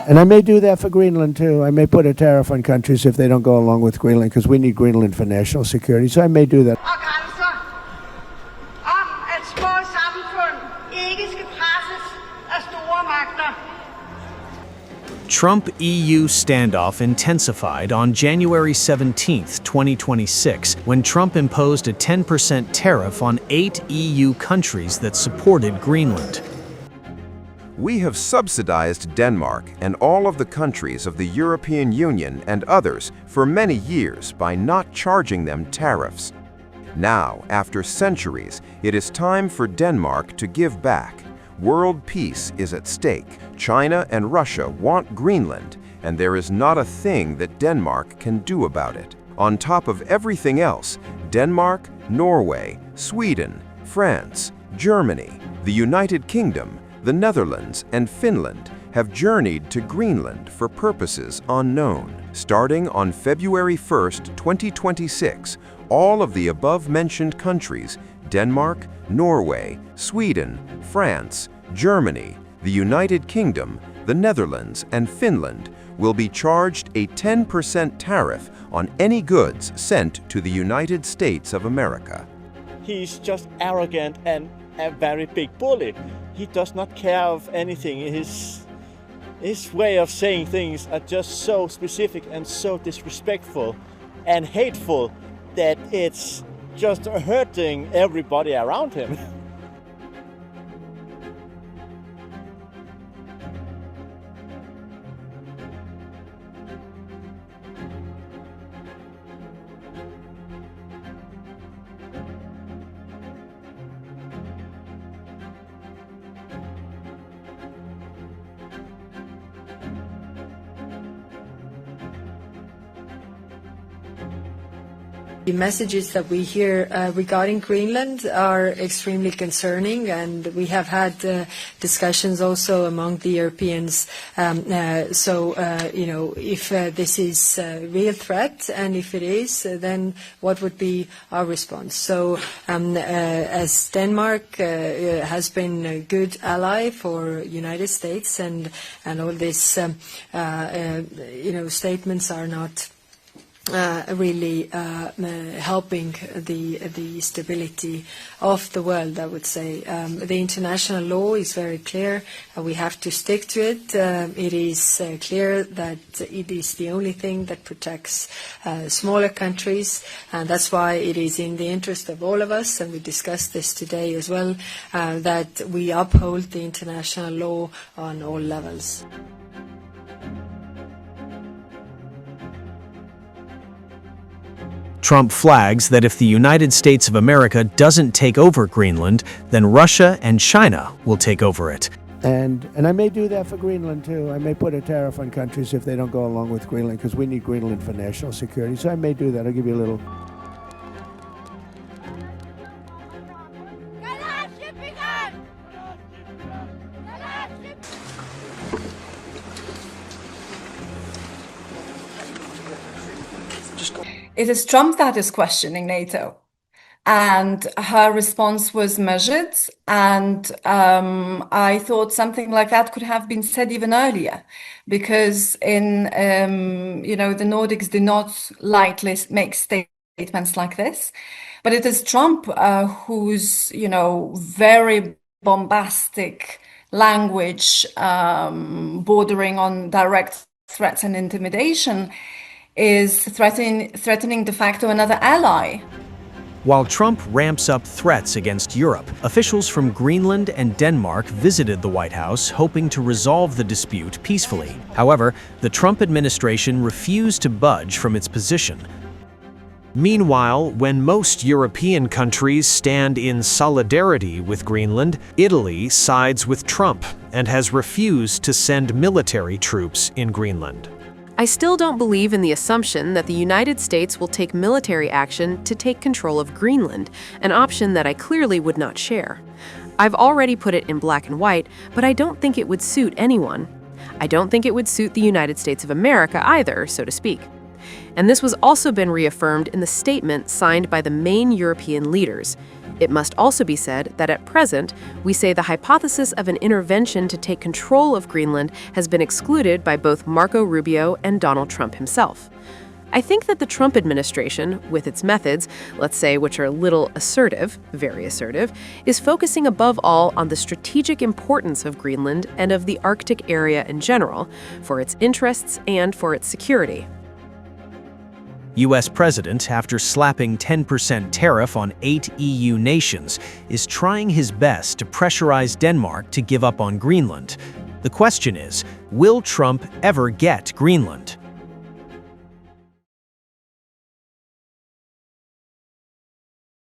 And I may do that for Greenland, too. I may put a tariff on countries if they don't go along with Greenland, because we need Greenland for national security. So I may do that. Og grænser om, at små samfund ikke skal presses af store magter. Trump-EU standoff intensified on January 17, 2026, when Trump imposed a 10% tariff on 8 EU countries that supported Greenland. We have subsidized Denmark and all of the countries of the European Union and others for many years by not charging them tariffs. Now, after centuries, it is time for Denmark to give back. World peace is at stake. China and Russia want Greenland, and there is not a thing that Denmark can do about it. On top of everything else, Denmark, Norway, Sweden, France, Germany, the United Kingdom, the Netherlands, and Finland have journeyed to Greenland for purposes unknown. Starting on February 1st, 2026, all of the above-mentioned countries, Denmark, Norway, Sweden, France, Germany, the United Kingdom, the Netherlands, and Finland will be charged a 10% tariff on any goods sent to the United States of America. He's just arrogant and a very big bully. He does not care of anything. His way of saying things are just so specific and so disrespectful and hateful that it's just hurting everybody around him. The messages that we hear regarding Greenland are extremely concerning, and we have had discussions also among the Europeans. If this is a real threat, and if it is, then what would be our response? So, as Denmark has been a good ally for United States, and all these statements are not really helping the stability of the world, I would say. The international law is very clear. We have to stick to it. It is clear that it is the only thing that protects smaller countries, and that's why it is in the interest of all of us, and we discussed this today as well, that we uphold the international law on all levels. Trump flags that if the United States of America doesn't take over Greenland, then Russia and China will take over it. And I may do that for Greenland, too. I may put a tariff on countries if they don't go along with Greenland, because we need Greenland for national security. So I may do that. I'll give you a little. It is Trump that is questioning NATO, and her response was measured, and I thought something like that could have been said even earlier, because in the Nordics do not lightly make statements like this, but it is Trump whose very bombastic language bordering on direct threats and intimidation is threatening de facto another ally. While Trump ramps up threats against Europe, officials from Greenland and Denmark visited the White House hoping to resolve the dispute peacefully. However, the Trump administration refused to budge from its position. Meanwhile, when most European countries stand in solidarity with Greenland, Italy sides with Trump and has refused to send military troops in Greenland. I still don't believe in the assumption that the United States will take military action to take control of Greenland, an option that I clearly would not share. I've already put it in black and white, but I don't think it would suit anyone. I don't think it would suit the United States of America either, so to speak. And this was also been reaffirmed in the statement signed by the main European leaders. It must also be said that at present, we say the hypothesis of an intervention to take control of Greenland has been excluded by both Marco Rubio and Donald Trump himself. I think that the Trump administration, with its methods, let's say which are a little assertive, very assertive, is focusing above all on the strategic importance of Greenland and of the Arctic area in general, for its interests and for its security. U.S. President, after slapping 10% tariff on 8 EU nations, is trying his best to pressurize Denmark to give up on Greenland. The question is, will Trump ever get Greenland?